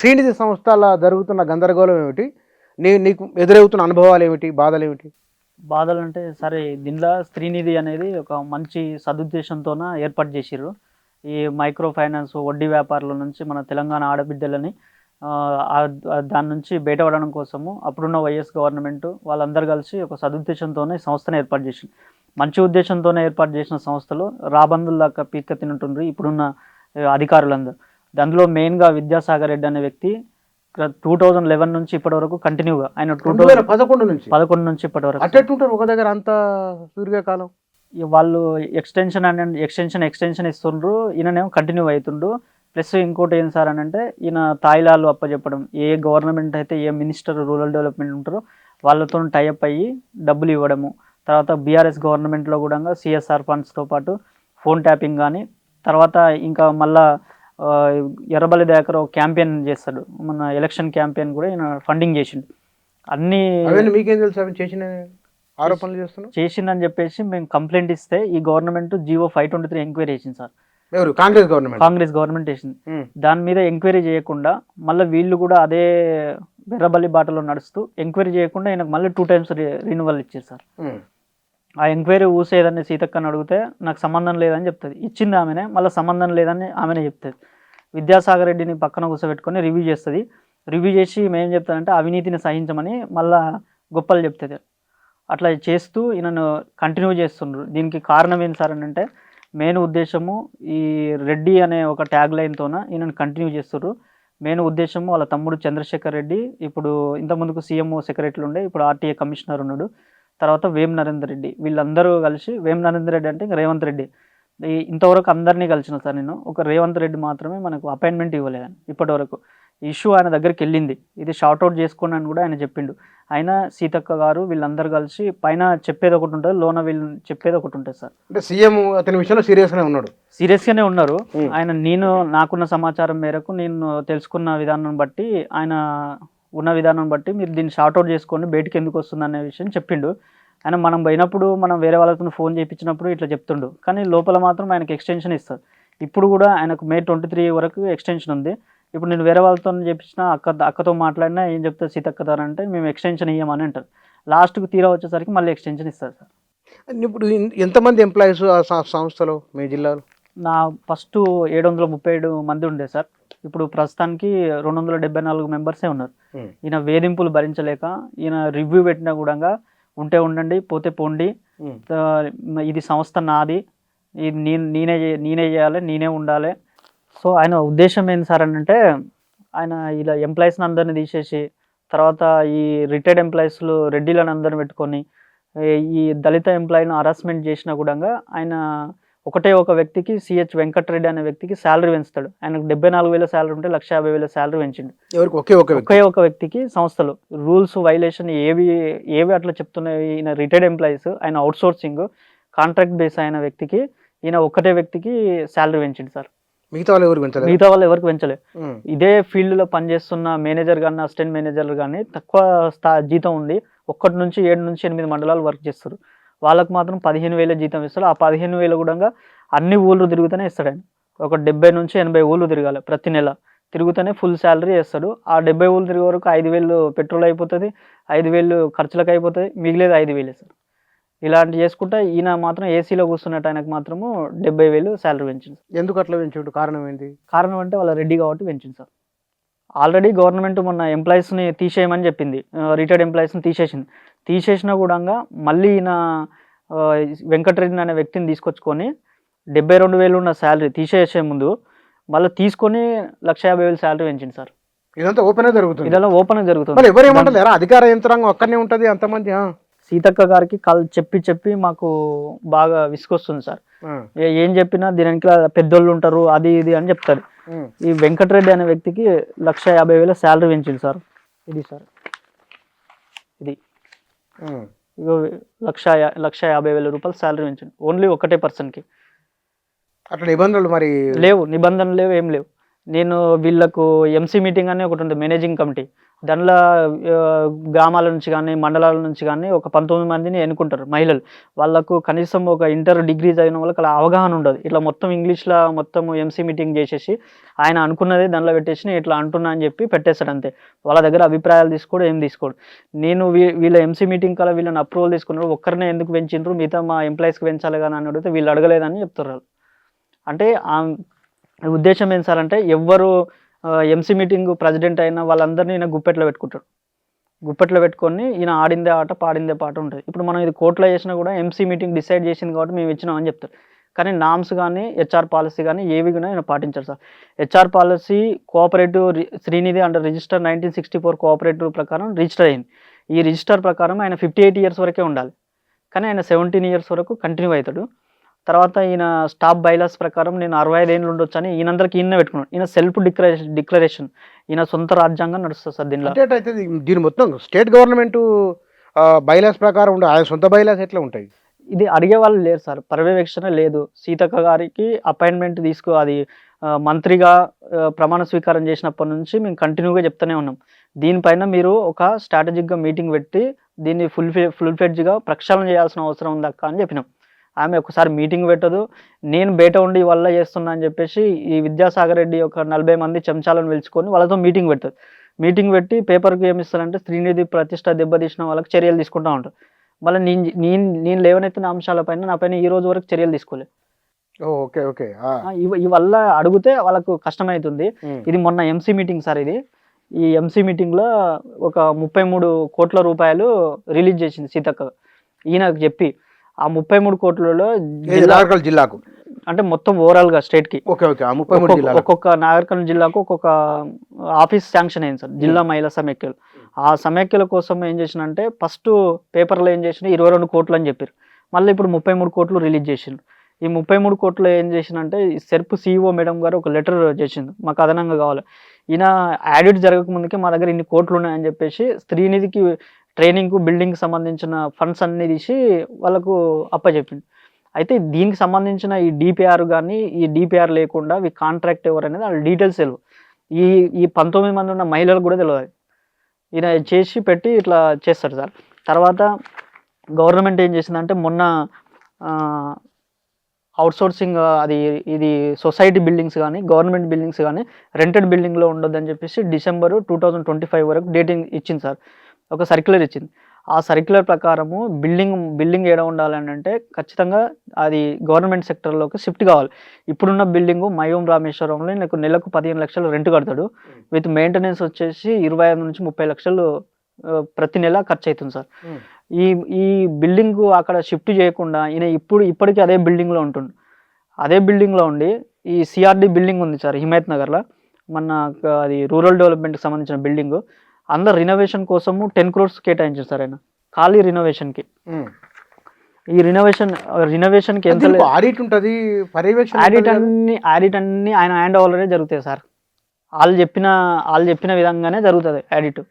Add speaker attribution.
Speaker 1: శ్రీనిధి సంస్థల జరుగుతున్న గందరగోళం ఏమిటి? నీకు ఎదురవుతున్న అనుభవాలు ఏమిటి? బాధలేమిటి?
Speaker 2: బాధలంటే సరే దీనిలో స్త్రీనిధి అనేది ఒక మంచి సదుద్దేశంతోన ఏర్పాటు చేసిర్రు. ఈ మైక్రో ఫైనాన్స్ వడ్డీ వ్యాపారుల నుంచి మన తెలంగాణ ఆడబిడ్డలని దాని నుంచి బయటపడడం కోసము అప్పుడున్న వైఎస్ గవర్నమెంట్ వాళ్ళందరూ కలిసి ఒక సదుద్దేశంతోనే ఈ సంస్థను ఏర్పాటు చేసింది. మంచి ఉద్దేశంతోనే ఏర్పాటు చేసిన సంస్థలు రాబందుల్లాగా పీక్క తింటుండ్రు ఇప్పుడున్న అధికారులందరూ. అందులో మెయిన్గా విద్యాసాగర్ రెడ్డి అనే వ్యక్తి 2011 నుంచి ఇప్పటి వరకు కంటిన్యూగా ఆయన 2011 నుంచి ఇప్పటి వరకు
Speaker 1: అట్టెట్టుంటారు ఒక దగ్గర అంత సుదీర్ఘకాలం.
Speaker 2: వాళ్ళు ఎక్స్టెన్షన్ ఇస్తుండ్రు, ఈయననేమో కంటిన్యూ అవుతుండ్రు. ప్లస్ ఇంకోటి ఏం సార్ అని అంటే ఈయన తాయిలాలు అప్పచెప్పడం, ఏ గవర్నమెంట్ అయితే ఏ మినిస్టర్ రూరల్ డెవలప్మెంట్ ఉంటారో వాళ్ళతో టైఅప్ అయ్యి డబ్బులు ఇవ్వడము. తర్వాత బీఆర్ఎస్ గవర్నమెంట్లో కూడా సిఎస్ఆర్ ఫండ్స్తో పాటు ఫోన్ ట్యాపింగ్ కానీ, తర్వాత ఇంకా మళ్ళా ఎర్రబల్లి దయాకర్ ఒక క్యాంపెయిన్ చేస్తాడు, మన ఎలక్షన్ క్యాంపెయిన్ కూడా ఈయన ఫండింగ్ చేసిండు. అన్ని
Speaker 1: మీకేం తెలుసు అవి చేసిన ఆరోపణలు చేస్తున్నారు
Speaker 2: చేసిందని చెప్పేసి మేము కంప్లైంట్ ఇస్తే ఈ గవర్నమెంట్ జీవో 523 ఎంక్వైరీ చేసింది సార్. కాంగ్రెస్ గవర్నమెంట్ వేసింది. దాని మీద ఎంక్వైరీ చేయకుండా మళ్ళీ వీళ్ళు కూడా అదే ఎర్రబల్లి బాటలో నడుస్తూ ఎంక్వైరీ చేయకుండా ఈయనకు మళ్ళీ 2 times రిన్యువల్ ఇచ్చారు సార్. ఆ ఎంక్వైరీ ఊసేదని సీతక్కని అడిగితే నాకు సంబంధం లేదని చెప్తుంది. ఇచ్చింది ఆమెనే, మళ్ళీ సంబంధం లేదని ఆమెనే చెప్తుంది. విద్యాసాగర్ రెడ్డిని పక్కన కూర్చోబెట్టుకొని రివ్యూ చేస్తుంది. రివ్యూ చేసి మేము చెప్తానంటే అవినీతిని సహించమని మళ్ళా గొప్పలు చెప్తుంది. అట్లా చేస్తూ ఈయనను కంటిన్యూ చేస్తుండ్రు. దీనికి కారణం ఏంటి సార్ అని అంటే మెయిన్ ఉద్దేశము ఈ రెడ్డి అనే ఒక ట్యాగ్ లైన్తోన ఈయనను కంటిన్యూ చేస్తుర్రు. మెయిన్ ఉద్దేశము వాళ్ళ తమ్ముడు చంద్రశేఖర్ రెడ్డి ఇప్పుడు ఇంతకుముందుకు సీఎంఓ సెక్రటరీ ఉండే, ఇప్పుడు ఆర్టీఏ కమిషనర్ ఉన్నాడు. తర్వాత వేం నరేందర్ రెడ్డి, వీళ్ళందరూ కలిసి, వేం నరేందర్ రెడ్డి అంటే ఇంకా రేవంత్ రెడ్డి, ఇంతవరకు అందరినీ కలిసిన సార్ నేను. ఒక రేవంత్ రెడ్డి మాత్రమే మనకు అపాయింట్మెంట్ ఇవ్వలేదని ఇప్పటి వరకు. ఇష్యూ ఆయన దగ్గరికి వెళ్ళింది, ఇది షార్ట్అవుట్ చేసుకోండి అని కూడా ఆయన చెప్పిండు. ఆయన సీతక్క గారు వీళ్ళందరూ కలిసి పైన చెప్పేది ఒకటి ఉంటుంది, లోన వీళ్ళు చెప్పేది ఒకటి ఉంటుంది సార్.
Speaker 1: అంటే సీఎం అతని విషయంలో సీరియస్గానే
Speaker 2: ఉన్నారు. ఆయన నాకున్న సమాచారం మేరకు నేను తెలుసుకున్న విధానం బట్టి, ఆయన ఉన్న విధానం బట్టి మీరు దీన్ని షార్ట్అవుట్ చేసుకోండి, బయటికి ఎందుకు వస్తుంది అనే విషయం చెప్పిండు. ఆయన మనం పోయినప్పుడు మనం వేరే వాళ్ళతో ఫోన్ చేయించినప్పుడు ఇట్లా చెప్తుండు, కానీ లోపల మాత్రం ఆయనకు ఎక్స్టెన్షన్ ఇస్తారు. ఇప్పుడు కూడా ఆయనకు May 23 వరకు ఎక్స్టెన్షన్ ఉంది. ఇప్పుడు నేను వేరే వాళ్ళతో చేయించిన అక్కతో మాట్లాడినా ఏం చెప్తారు సీతక్కదారు అంటే మేము ఎక్స్టెన్షన్ ఇవ్వమని అంటారు. లాస్ట్కు తీరా వచ్చేసరికి మళ్ళీ ఎక్స్టెన్షన్ ఇస్తారు సార్.
Speaker 1: ఇప్పుడు ఎంతమంది ఎంప్లాయీస్ ఆ సంస్థలో మీ జిల్లాలో?
Speaker 2: నా ఫస్ట్ 737 మంది ఉండే సార్. ఇప్పుడు ప్రస్తుతానికి 274 మెంబర్సే ఉన్నారు. ఈయన వేధింపులు భరించలేక ఈయన రివ్యూ పెట్టినా కూడా ఉంటే ఉండండి, పోతే పోండి, ఇది సంస్థ నాది, ఇది నేనే చేయాలి, నేనే ఉండాలి. సో ఆయన ఉద్దేశం ఏంటి సార్ అని అంటే ఆయన ఇలా ఎంప్లాయీస్ని అందరిని తీసేసి తర్వాత ఈ రిటైర్డ్ ఎంప్లాయీస్లు రెడ్డిలను అందరిని పెట్టుకొని ఈ దళిత ఎంప్లాయీని హరాస్మెంట్ చేసినా కూడా ఆయన ఒకటే ఒక వ్యక్తికి సిహెచ్ వెంకటరెడ్డి అనే వ్యక్తికి శాలరీ పెంచుతాడు. ఆయనకు 74,000 శాలరీ ఉంటే 150,000 శాలరీ పెంచిండు. ఒకే ఒక వ్యక్తికి సంస్థలు రూల్స్ వైలేషన్ ఏవి అట్లా చెప్తున్నాయి. ఈయన రిటైర్డ్ ఎంప్లాయీస్, ఆయన అవుట్సోర్సింగ్ కాంట్రాక్ట్ బేస్ అయిన వ్యక్తికి ఈయన ఒక్కటే వ్యక్తికి శాలరీ పెంచిండు సార్.
Speaker 1: మిగతా
Speaker 2: వాళ్ళు ఎవరికి పెంచలే. ఇదే ఫీల్డ్లో పనిచేస్తున్న మేనేజర్ కానీ అసిస్టెంట్ మేనేజర్లు కానీ తక్కువ జీతం ఉంది, 1 నుంచి 7 నుంచి 8 మండలాలు వర్క్ చేస్తారు. వాళ్ళకు మాత్రం 15,000 జీతం ఇస్తారు. ఆ 15,000 కూడా అన్ని ఊళ్ళు తిరుగుతూనే ఇస్తాడు ఆయన. ఒక 70 నుంచి 80 ఊళ్ళు తిరగాలి ప్రతి నెల, తిరుగుతూనే ఫుల్ శాలరీ వేస్తాడు. ఆ 70 ఊళ్ళు తిరిగే వరకు 5,000 పెట్రోల్ అయిపోతుంది, 5,000 ఖర్చులకు అయిపోతుంది, మిగిలేదు 5,000 సార్. ఇలాంటి చేసుకుంటే ఈయన మాత్రం ఏసీలో కూర్చున్నట్టు ఆయనకు మాత్రము 70,000 శాలరీ పెంచింది.
Speaker 1: ఎందుకు అట్లా పెంచుడు? కారణం ఏంటి?
Speaker 2: కారణం అంటే వాళ్ళ రెడ్డి కాబట్టి పెంచింది సార్. ఆల్రెడీ గవర్నమెంట్ మొన్న ఎంప్లాయీస్ని తీసేయమని చెప్పింది, రిటైర్డ్ ఎంప్లాయీస్ని తీసేసినా కూడా మళ్ళీ ఈయన వెంకటరెడ్డి అనే వ్యక్తిని తీసుకొచ్చుకొని 72,000 ఉన్న శాలరీ తీసేసే ముందు మళ్ళీ తీసుకొని 150,000 శాలరీ పెంచింది సార్.
Speaker 1: ఇదంతా ఓపెన్ జరుగుతుంది.
Speaker 2: జరుగుతుంది.
Speaker 1: అధికార యంత్రాంగం అక్కడనే ఉంటుంది అంతమంది.
Speaker 2: సీతక్క గారికి చెప్పి మాకు బాగా విసుకొస్తుంది సార్. ఏం చెప్పినా దీనికి పెద్దోళ్ళు ఉంటారు, అది ఇది అని చెప్తారు. ఈ వెంకటరెడ్డి అనే వ్యక్తికి 150,000 శాలరీ పెంచింది సార్. ఇది సార్, ఇది 150,000 రూపాయలు శాలరీ పెంచింది ఓన్లీ ఒకటే పర్సన్కి.
Speaker 1: అట్లా నిబంధనలు మరి
Speaker 2: లేవు, నిబంధనలు లేవు, ఏం లేవు. నేను వీళ్ళకు ఎంసీ మీటింగ్ అని ఒకటి ఉంటుంది, మేనేజింగ్ కమిటీ, దానిలో గ్రామాల నుంచి కానీ మండలాల నుంచి కానీ ఒక 19 మందిని ఎన్నుకుంటారు మహిళలు. వాళ్ళకు కనీసం ఒక ఇంటర్ డిగ్రీ చదివిన వాళ్ళకి అలా అవగాహన ఉండదు. ఇట్లా మొత్తం ఇంగ్లీష్లో మొత్తం ఎంసీ మీటింగ్ చేసేసి ఆయన అనుకున్నదే దానిలో పెట్టేసి నేను ఇట్లా అంటున్నా అని చెప్పి పెట్టేస్తాడు అంతే. వాళ్ళ దగ్గర అభిప్రాయాలు తీసుకోడు, ఏం తీసుకోడు. నేను వీళ్ళ ఎంసీ మీటింగ్ కల్లా వీళ్ళని అప్రూవల్ తీసుకున్నారు, ఒక్కరినే ఎందుకు పెంచిండ్రు, మిగతా మా ఎంప్లాయీస్కి పెంచాలి కానీ అని అడిగితే వీళ్ళు అడగలేదని చెప్తారు వాళ్ళు. అంటే ఉద్దేశం ఏం సార్ అంటే ఎవ్వరు ఎంసీ మీటింగ్ ప్రెసిడెంట్ అయిన వాళ్ళందరినీ ఈయన గుప్పెట్లో పెట్టుకుంటాడు. గుప్పెట్లో పెట్టుకొని ఈయన ఆడిందే ఆట పాడిందే పాట ఉంటుంది. ఇప్పుడు మనం ఇది కోర్టులో చేసినా కూడా ఎంసీ మీటింగ్ డిసైడ్ చేసింది కాబట్టి మేము ఇచ్చినామని చెప్తారు. కానీ నామ్స్ కానీ హెచ్ఆర్ పాలసీ కానీ ఏవి కూడా ఈయన పాటించారు sir. HR policy cooperative Srinidhi under register 1964 cooperative ప్రకారం రిజిస్టర్ అయింది. ఈ రిజిస్టర్ ప్రకారం ఆయన 58 ఇయర్స్ వరకే ఉండాలి. కానీ ఆయన 17 ఇయర్స్ వరకు కంటిన్యూ అవుతాడు. తర్వాత ఈయన స్టాఫ్ బైలాస్ ప్రకారం నేను 65 ఏళ్ళు ఉండొచ్చు అని ఈయనందరికి ఈయన పెట్టుకున్నాడు. ఈయన సెల్ఫ్ డిక్లరేషన్ ఈయన సొంత రాజ్యాంగం నడుస్తుంది సార్ దీనిలో.
Speaker 1: అయితే దీని మొత్తం స్టేట్ గవర్నమెంట్ బైలాస్ ప్రకారం ఉండే ఆయన సొంత బైలాస్ ఎట్లా ఉంటాయి?
Speaker 2: ఇది అడిగే వాళ్ళు లేరు సార్, పర్యవేక్షణ లేదు. సీతక్క గారికి అపాయింట్మెంట్ అది మంత్రిగా ప్రమాణ స్వీకారం చేసినప్పటి నుంచి మేము కంటిన్యూగా చెప్తూనే ఉన్నాం. దీనిపైన మీరు ఒక స్ట్రాటజిక్గా మీటింగ్ పెట్టి దీన్ని ఫుల్ఫెడ్జ్గా ప్రక్షాళన చేయాల్సిన అవసరం ఉంది అక్క అని చెప్పినాం. ఆమె ఒకసారి మీటింగ్ పెట్టదు, నేను బయట ఉండి వల్ల చేస్తున్నా అని చెప్పేసి ఈ విద్యాసాగర్ రెడ్డి ఒక 40 మంది చెంచాలను పిలుచుకొని వాళ్ళతో మీటింగ్ పెడుతుంది. మీటింగ్ పెట్టి పేపర్కి ఏమి ఇస్తారంటే శ్రీనిధి ప్రతిష్ట దెబ్బతీసిన వాళ్ళకి చర్యలు తీసుకుంటూ ఉంటారు. మళ్ళీ నేను లేవనెత్తిన అంశాలపైన నాపైన ఈ రోజు వరకు చర్యలు తీసుకోలేదు.
Speaker 1: ఓకే ఓకే
Speaker 2: ఇవల్ల అడిగితే వాళ్ళకు కష్టమవుతుంది. ఇది మొన్న ఎంసీ మీటింగ్ సార్. ఈ ఎంసీ మీటింగ్లో ఒక 33 కోట్ల రూపాయలు రిలీజ్ చేసింది సీతక్క ఈయనకు చెప్పి. ఆ 33 కోట్లలో
Speaker 1: జిల్లాకు
Speaker 2: అంటే మొత్తం ఓవరాల్గా స్టేట్కి ఒక్కొక్క నాగర్కర్నూలు జిల్లాకు ఒక్కొక్క ఆఫీస్ శాంక్షన్ అయింది సార్, జిల్లా మహిళా సమైక్యలు. ఆ సమైక్యల కోసం ఏం చేసినంటే ఫస్ట్ పేపర్లో ఏం చేసిన 22 కోట్లు అని చెప్పారు. మళ్ళీ ఇప్పుడు 33 కోట్లు రిలీజ్ చేసిండ్రు. ఈ 33 కోట్లు ఏం చేసినంటే సెర్ప్ సిఇఓ మేడం గారు ఒక లెటర్ చేసింది, మాకు అదనంగా కావాలి. ఈయన ఆడిట్ జరగకముందుకే మా దగ్గర ఇన్ని కోట్లు ఉన్నాయని చెప్పేసి శ్రీనిధికి ట్రైనింగ్కు బిల్డింగ్కి సంబంధించిన ఫండ్స్ అన్నీ తీసి వాళ్ళకు అప్పచెప్పింది. అయితే దీనికి సంబంధించిన ఈ డిపిఆర్ కానీ ఈ డిపిఆర్ లేకుండా ఈ కాంట్రాక్ట్ ఎవరు అనేది వాళ్ళ డీటెయిల్స్ తెలియదు. ఈ 19 మంది ఉన్న మహిళలకు కూడా తెలియదు. ఈయన చేసి పెట్టి ఇట్లా చేస్తాడు సార్. తర్వాత గవర్నమెంట్ ఏం చేసిందంటే మొన్న అవుట్సోర్సింగ్ ఇది సొసైటీ బిల్డింగ్స్ కానీ గవర్నమెంట్ బిల్డింగ్స్ కానీ రెంటెడ్ బిల్డింగ్లో ఉండొద్దని చెప్పేసి December 2025 వరకు డేటింగ్ ఇచ్చింది సార్. ఒక సర్క్యులర్ ఇచ్చింది. ఆ సర్క్యులర్ ప్రకారము బిల్డింగ్ ఏడ ఉండాలని అంటే ఖచ్చితంగా అది గవర్నమెంట్ సెక్టర్లోకి షిఫ్ట్ కావాలి. ఇప్పుడున్న బిల్డింగు మయూం రామేశ్వరంలో నాకు నెలకు 15 లక్షలు రెంట్ కడతాడు. విత్ మెయింటెనెన్స్ వచ్చేసి 25 నుంచి 30 లక్షలు ప్రతి నెల ఖర్చు అవుతుంది సార్. ఈ బిల్డింగ్ అక్కడ షిఫ్ట్ చేయకుండా ఈయన ఇప్పటికీ అదే బిల్డింగ్లో ఉంటుండు. అదే బిల్డింగ్లో ఉండి ఈ సిఆర్డి బిల్డింగ్ ఉంది సార్ హిమాయత్ నగర్లో, మన అది రూరల్ డెవలప్మెంట్కి సంబంధించిన బిల్డింగు. అందరు రినోవేషన్ కోసము 10 crores కేటాయించారు సార్ ఆయన ఖాళీ రినోవేషన్కి. ఈ రినోవేషన్కి ఎంత
Speaker 1: ఆడిట్ ఉంటుంది,
Speaker 2: ఆడిట్ అన్ని ఆయన హ్యాండ్ ఓవర్లోనే జరుగుతాయి సార్. వాళ్ళు చెప్పిన విధంగానే జరుగుతుంది ఆడిట్.